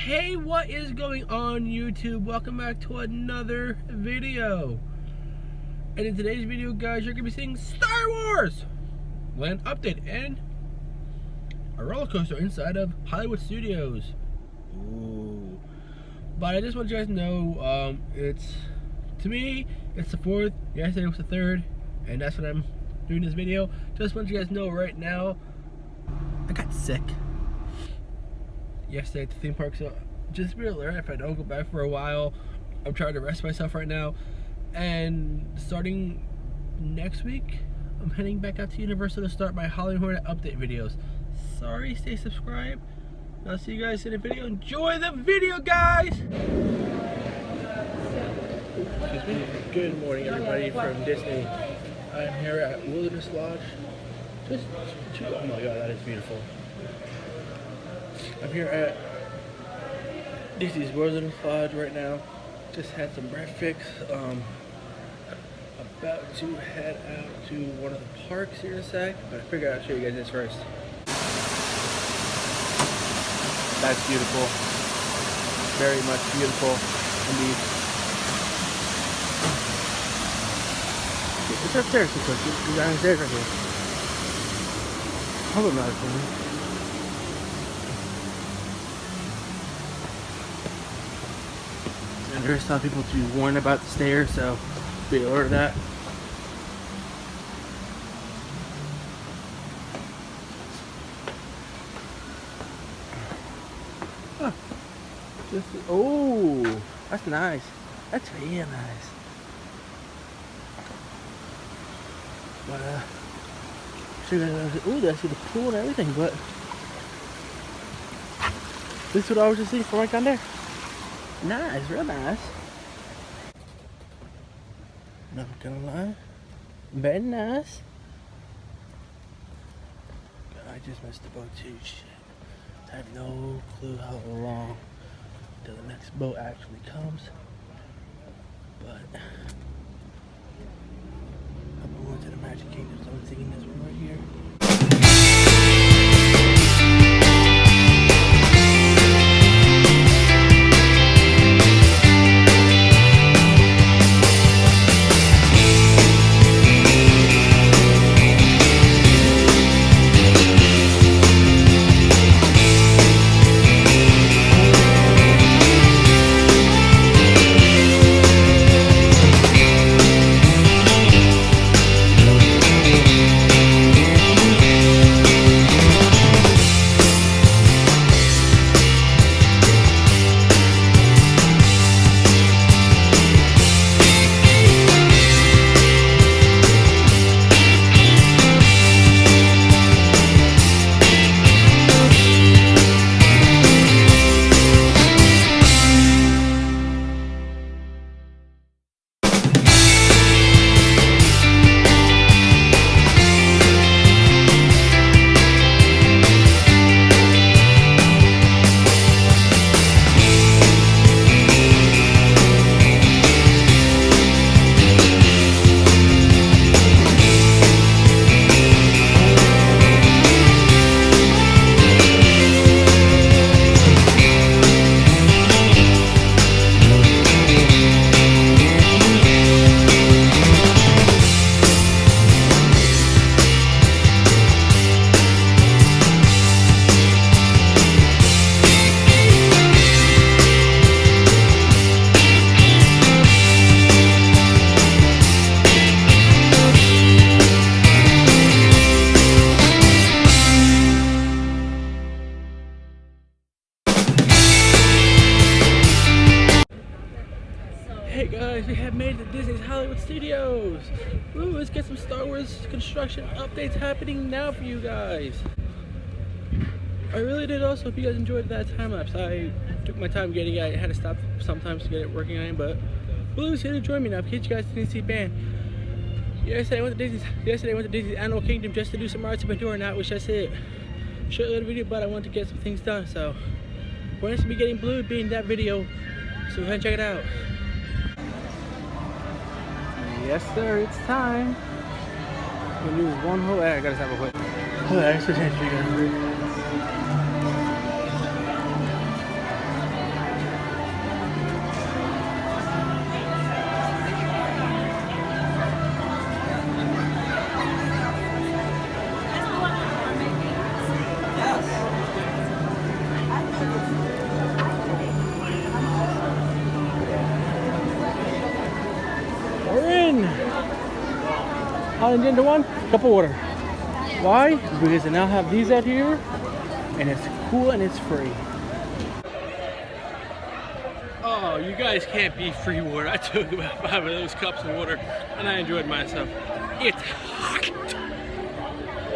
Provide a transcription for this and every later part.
Hey, what is going on YouTube? Welcome back to another video. And in today's video, guys, you're gonna be seeing Star Wars Land Update and a roller coaster inside of Hollywood Studios. Ooh. But I just want you guys to know, to me, it's the 4th. Yesterday was the 3rd, and that's when I'm doing this video. Just want you guys to know right now, I got sick yesterday at the theme park, so just be alert if I don't go back for a while. I'm trying to rest myself right now, and starting next week I'm heading back out to Universal to start my Halloween Horror update videos. Sorry, stay subscribed. I'll see you guys in the video. Enjoy the video, guys. Excuse me. Good morning, everybody from Disney. I'm here at Wilderness Lodge. Oh my god, that is beautiful. I'm here at Disney's Wilderness Lodge right now. Just had some breakfast. About to head out to one of the parks here in a sec, but I figured I'd show you guys this first. That's beautiful. Very much beautiful indeed. It's upstairs, it's downstairs right here. Hold on, not for me. And there's some people to be warned about the stairs, so be aware of that. Huh. Oh, that's nice. That's really nice. But ooh, that's the pool and everything. But this is what I was just seeing from right down there. Nice, real nice. Not gonna lie, very nice. I just missed the boat too. Shit. I have no clue how long till the next boat actually comes. But I'm going to the Magic Kingdom, so I'm taking this one right here. Hey guys, we have made it to Disney's Hollywood Studios. Ooh, let's get some Star Wars construction updates happening now for you guys. I really did also hope you guys enjoyed that time lapse. I took my time getting it. I had to stop sometimes to get it working on it, but Blue's here to join me now. In case you guys didn't see band. Yesterday I went to Disney's Animal Kingdom just to do some rides up and door, and that was just it. Short little video, but I wanted to get some things done, so we're going to be getting Blue being that video, so go ahead and check it out. Yes sir, it's time. I'm gonna do this one whole I gotta stop real quick. Hold on, I switch hands for you guys. On agenda one, cup of water. Why? Because they now have these out here, and it's cool and it's free. Oh, you guys can't beat free water. I took about 5 of those cups of water, and I enjoyed myself. It's hot.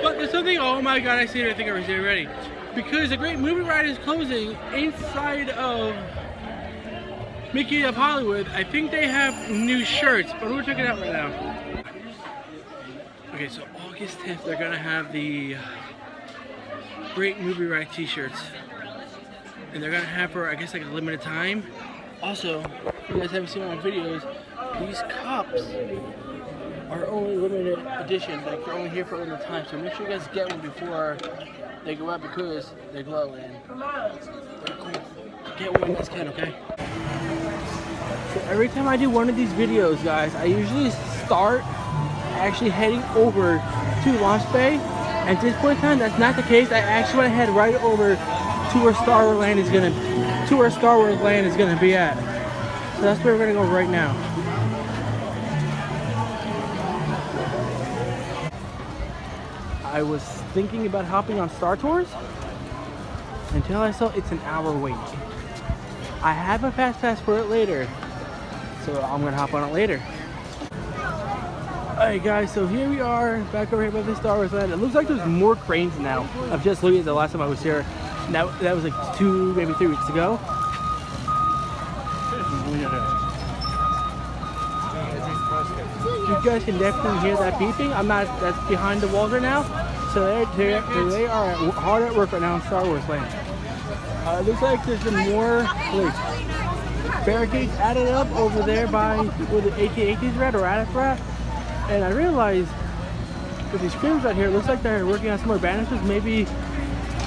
But there's something, oh my god, I see it, I think I was there already. Because the Great Movie Ride is closing inside of Mickey of Hollywood. I think they have new shirts, but we're checking it out right now. Okay, so August 10th, they're gonna have the Great Movie Ride t-shirts. And they're gonna have for, I guess, like a limited time. Also, if you guys haven't seen my videos, these cups are only limited edition. Like, they're only here for a limited time. So make sure you guys get one before they go out because they glow and they're cool. Get one you guys can, okay? So every time I do one of these videos, guys, I usually start actually heading over to Launch Bay. And at this point in time, that's not the case. I actually want to head right over to where Star Wars Land is gonna be at. So that's where we're gonna go right now. I was thinking about hopping on Star Tours until I saw it's an hour wait. I have a fast pass for it later, so I'm gonna hop on it later. Alright guys, so here we are back over here by the Star Wars Land. It looks like there's more cranes now. I'm just looking at the last time I was here. That was like 2, maybe 3 weeks ago. You guys can definitely hear that beeping. That's behind the walls right now. So they are hard at work right now in Star Wars Land. It looks like there's been more barricades added up over there by where the AT-ATs are at, or at. And I realized with these screens right here, it looks like they're working on some more banisters. Maybe,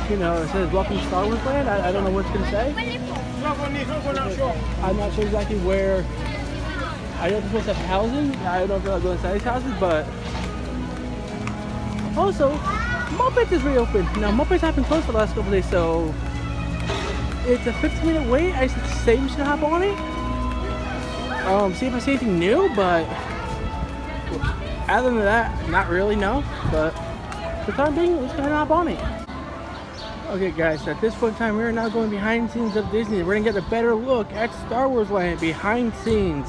you know, it says welcome to Star Wars Land. I don't know what it's going to say. I'm not sure exactly where. I know they're supposed to have housing. I don't know if they're going inside these houses, but also, Muppets is reopened. Now, Muppets have been closed for the last couple days, so it's a 15-minute wait. I say we should hop on it. See if I see anything new, but other than that, not really, no. But for the time being, let's go ahead and hop on it. Okay guys, so at this point in time, we are now going behind the scenes of Disney. We're gonna get a better look at Star Wars Land behind scenes.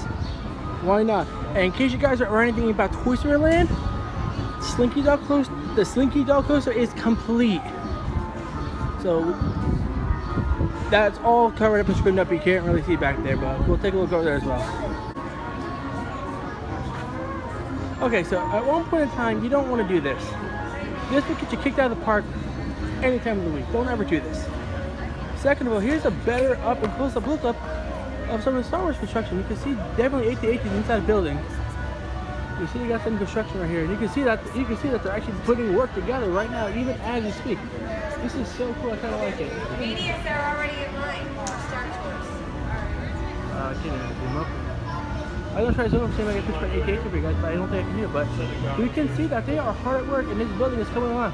Why not? And in case you guys are anything about Toy Story Land, the Slinky Dog Coaster is complete. So that's all covered up and screened up. You can't really see back there, but we'll take a look over there as well. Okay, so at one point in time, you don't want to do this. This will get you kicked out of the park any time of the week. Don't ever do this. Second of all, here's a better up and close-up look up of some of the Star Wars construction. You can see definitely AT-ATs inside the building. You see, you got some construction right here, and you can see that they're actually putting work together right now, even as we speak. This is so cool. I kind of like it. Mediums are already in line for Star Tours. I can't even zoom up. I'm gonna try to zoom up, see if I can picture my AT-AT for you guys, but I don't think I can do it. But we can see that they are hard at work, and this building is coming along.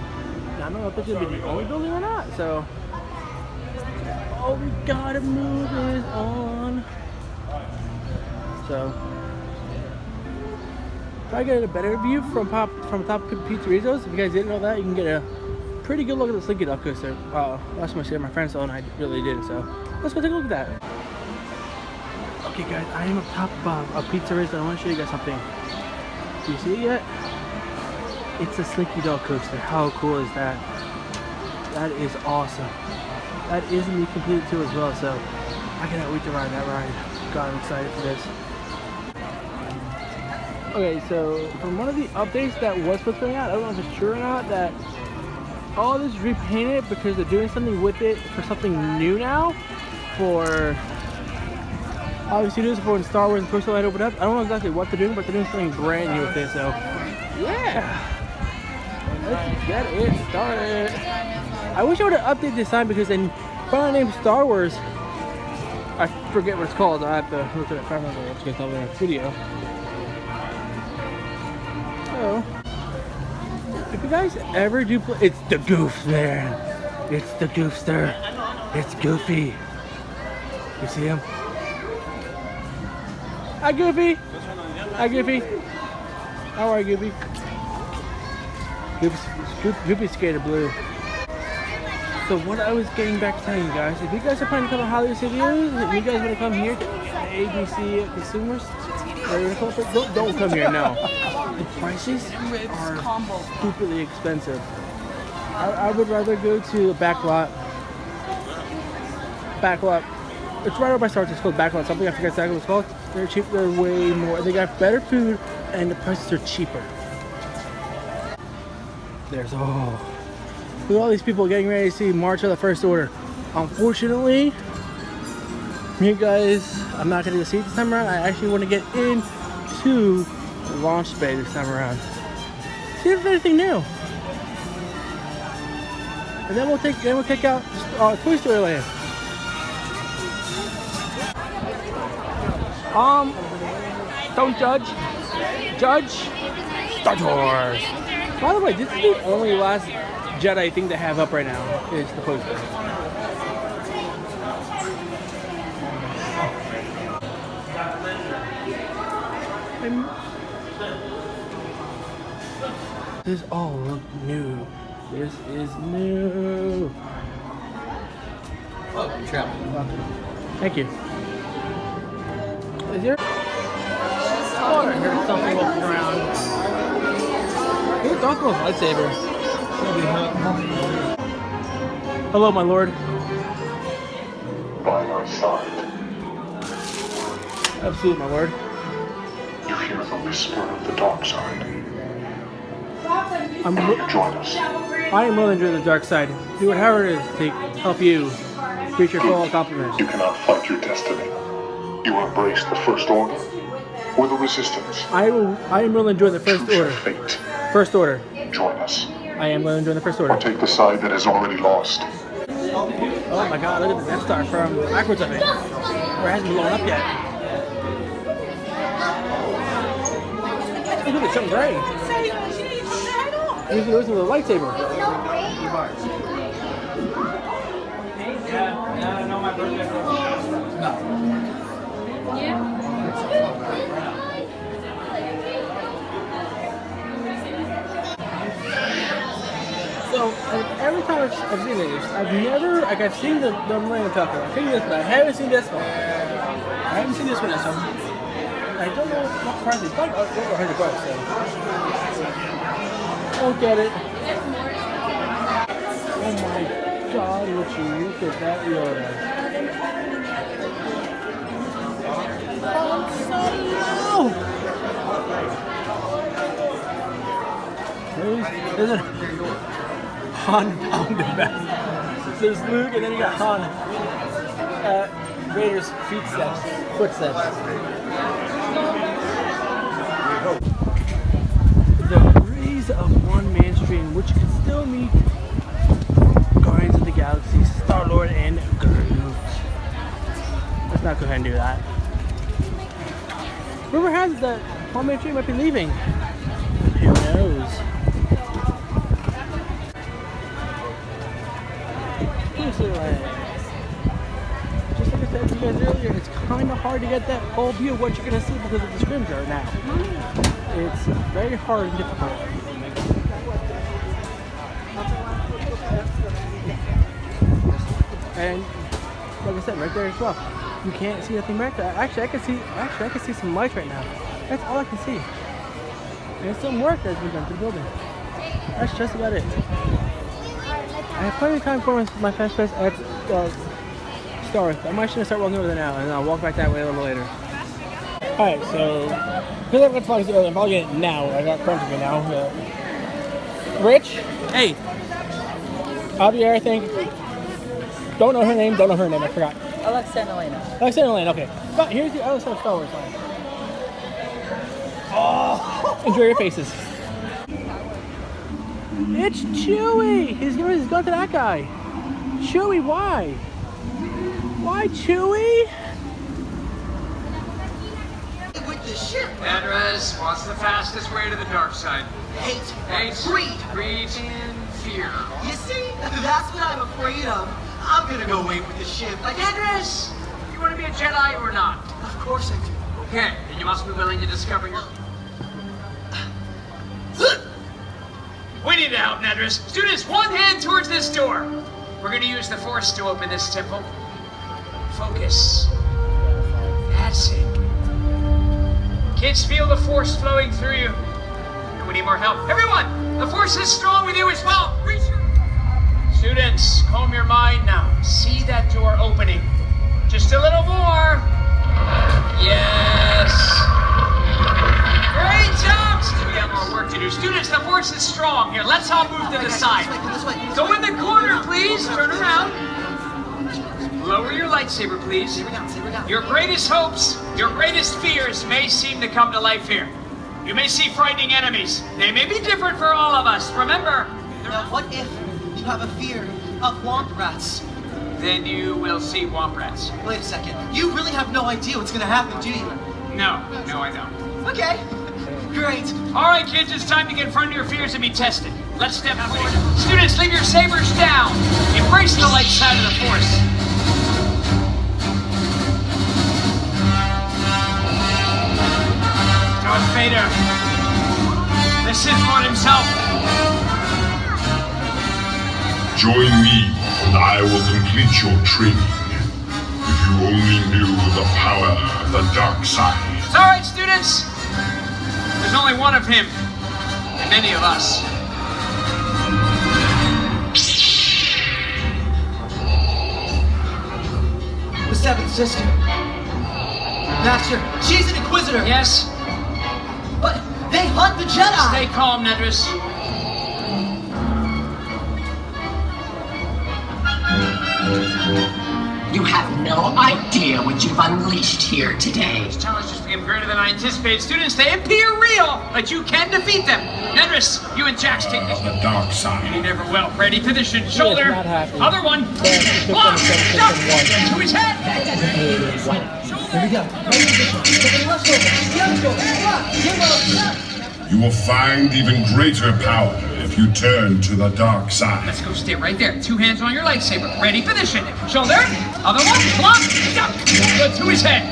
Now, I don't know if this is gonna be the only building or not. So, oh, we gotta move it on. So, try to get a better view from top of Pizzerizos. If you guys didn't know that, you can get a pretty good look at the Slinky Dog Coaster. Last time I said my friend saw it, and I really did. So, let's go take a look at that. Okay, guys, I am up top of Pizzerizos. I want to show you guys something. Do you see it yet? It's a Slinky Dog Coaster. How cool is that? That is awesome. That is in the completed too as well. So, I cannot wait to ride that ride. God, I'm excited for this. Okay, so from one of the updates that was supposed to be out, I don't know if it's true or not, that all this is repainted because they're doing something with it for something new now. For obviously this is for when Star Wars and Toy Story Land opened up. I don't know exactly what they're doing, but they're doing something brand new with it. So yeah, let's get it started. I wish I would have updated this sign because then finally named Star Wars. I forget what it's called. I have to look at it. I remember what it's going to tell me in the video. So, if you guys ever do play, it's the Goof there. It's the Goofster. It's Goofy. You see him? Hi, Goofy. Hi, Goofy. How are you, Goofy? Goopy Skater Blue. So what I was getting back to telling you guys, if you guys are planning to come to Hollywood Studios, if you guys want to come here to ABC Consumers, or you want to come, don't come here, no. The prices are stupidly expensive. I would rather go to a backlot. It's right over by Starbucks. It's called Backlot. Something I forget exactly what it's called. They're cheap. They're way more. They got better food and the prices are cheaper. Look at all these people getting ready to see March of the First Order. Unfortunately, you guys, I'm not gonna go see it this time around. I actually want to get into the launch bay this time around. See if there's anything new. And then we'll kick out Toy Story Land. Don't judge. Judge Star Wars. By the way, this is the only Last Jedi thing they have up right now is the poster. This all look new. This is new. Oh, you traveling. Thank you. Is there? Oh, I heard something walking around. Who's Darth Maul's lightsaber? Hello, my lord. By my side, Absolutely, my lord. you hear the whisper of the dark side. Join us. I am willing to join the dark side. Do whatever it is to help you reach your full accomplishment. You cannot fight your destiny. You will embrace the First Order or the Resistance. I am willing to join the First Choose your Order. fate. First Order. Join us. I am willing to join the First Or Order. take the side that has already lost. Oh my god, look at the Death Star from backwards of it. Or it hasn't blown up yet. Look at something gray. He's losing the lightsaber. So every time I've seen this, I've seen the Millennium Falcon. I've seen this, but I haven't seen this one. I haven't seen this one yet, so I don't know what price it's like. Over $100, so don't get it. Oh my God, would you look at that Yoda? Oh, so low! There's a Han down the back. There's Luke, and then you got Han. Vader's footsteps. The breeze of one man stream, which can still meet Guardians of the Galaxy, Star-Lord, and Groot. Let's not go ahead and do that. Rumor has it that one man stream might be leaving. Who knows? Just like I said to you guys earlier, it's kind of hard to get that whole view of what you're going to see because of the scrims right now. It's very hard and difficult. And like I said, right there as well, you can't see nothing right there. Actually, I can see some lights right now. That's all I can see. And it's some work that's been done to the building. That's just about it. I have plenty of time for my Fast Pass at Star Wars. I'm actually going to start walking over there now, and I'll walk back that way a little later. Alright, so, because I've got to talk earlier, I'm probably getting it now. I got friends with me now. Rich? Hey! Javier, I think. Don't know her name, I forgot. Alexa and Elena. Alexa and Elena, okay. But here's the other side of Star Wars line. Oh! Enjoy your faces. It's Chewie! He's gone to that guy. Chewie, why? Why, Chewie? With the ship. Edras, what's the fastest way to the dark side? Hate. Greed, and fear. You see? That's what I'm afraid of. I'm gonna go away with the ship. Like Edras, you want to be a Jedi or not? Of course I do. Okay, then you must be willing to discover your... We need help, Nedris. Students, one hand towards this door. We're gonna use the Force to open this temple. Focus. That's it. Kids, feel the Force flowing through you. And we need more help. Everyone, the Force is strong with you as well. Reach your... Students, calm your mind now. See that door opening. Just a little more. Yes. Great job. We got more work to do. Students, the Force is strong. Here, let's all move to the side. Go in the corner, please. Turn around. Lower your lightsaber, please. Your greatest hopes, your greatest fears may seem to come to life here. You may see frightening enemies. They may be different for all of us. Remember, Now, what if you have a fear of womp rats? then you will see womp rats. Wait a second. You really have no idea what's gonna happen, do you? No, I don't. Okay. Great. All right, kids, it's time to get in front of your fears and be tested. Let's step forward. Students, leave your sabers down. Embrace the light side of the Force. Darth Vader. The Sith Lord himself. Join me, and I will complete your training. If you only knew the power of the dark side. It's all right, students. There's only one of him, and many of us. The seventh sister. Master, she's an Inquisitor. Yes? But they hunt the Jedi. Stay calm, Nedris. You have no idea what you've unleashed here today. This challenge just became greater than I anticipated. Students, they appear real, but you can defeat them. Nedris, you and Jax take this. The dark side. You never will. Ready, position, shoulder. not happy. Other one. Block. Jump. To his head. Here we go. Take the left shoulder. The other shoulder. Block. Give up. You will find even greater power if you turn to the dark side. Let's go, stay right there. Two hands on your lightsaber. Ready, position. Shoulder. Other one. Block. Jump. Good, to his head.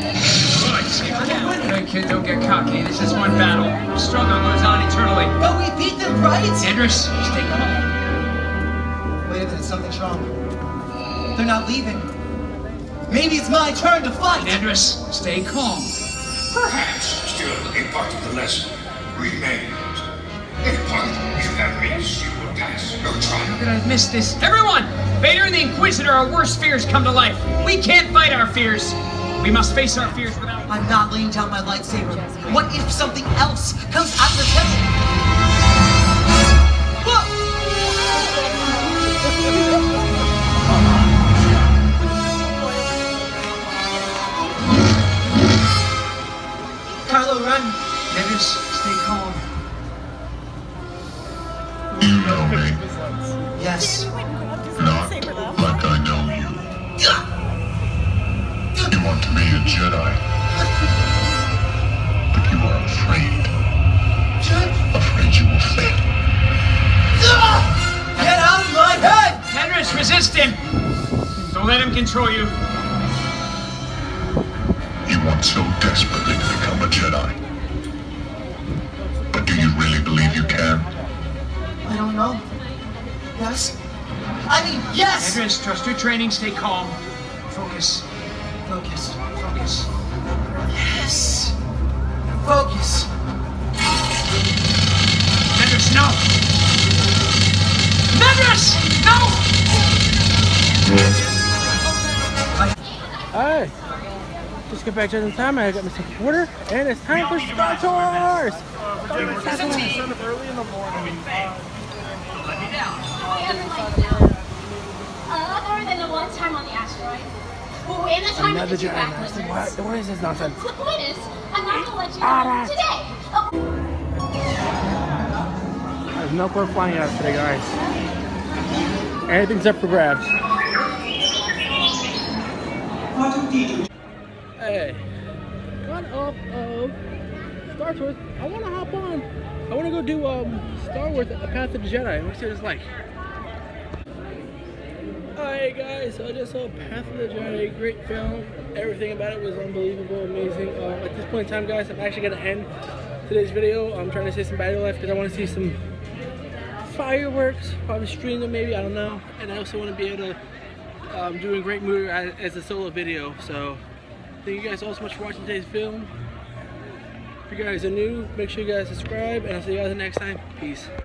Lightsaber down. Good kid, don't get cocky. This is one battle. The struggle goes on eternally. But we beat them, right? Nedris, stay calm. Wait a minute, something's wrong. They're not leaving. Maybe it's my turn to fight. Nedris, stay calm. Perhaps still a part of the lesson remains. A part you have missed, you will pass no How trial. could I miss this? Everyone! Vader and the Inquisitor, our worst fears come to life. We can't fight our fears. We must face our fears without... I'm not laying down my lightsaber. What if something else comes out of the temple? Kylo Ren. Nedris, stay calm. You know me, Yes. not like I know you. You want to be a Jedi, but you are afraid. Afraid you will fail. Get out of my head! Nedris, resist him! Don't let him control you. You want so desperately to become a Jedi. But do you really believe you can? I don't know. Yes? I mean, yes! Nedris, trust your training, stay calm. Focus. Focus. Focus. Yes. Focus. Nedris, no! Nedris! No! Alright. Just get back to the time. I got myself a quarter, and it's time for Star Tours! Other than the one time on the asteroid. Oh, and the time Another that you Jedi back Master. was What is this nonsense? The point is, I'm not gonna let you Alright. go today. Oh. There's no more flying out today, guys. Anything's up for grabs. Hey, got off of Star Tours. I want to hop on. I want to go do Star Wars: The Path of the Jedi. I want to see what it's like. Alright guys, so I just saw Path of the Jedi, great film. Everything about it was unbelievable, amazing. At this point in time, guys, I'm actually going to end today's video. I'm trying to say some battery life because I want to see some fireworks, probably stream them maybe, I don't know. And I also want to be able to do a great movie as a solo video. So thank you guys all so much for watching today's film. If you guys are new, make sure you guys subscribe, and I'll see you guys next time. Peace.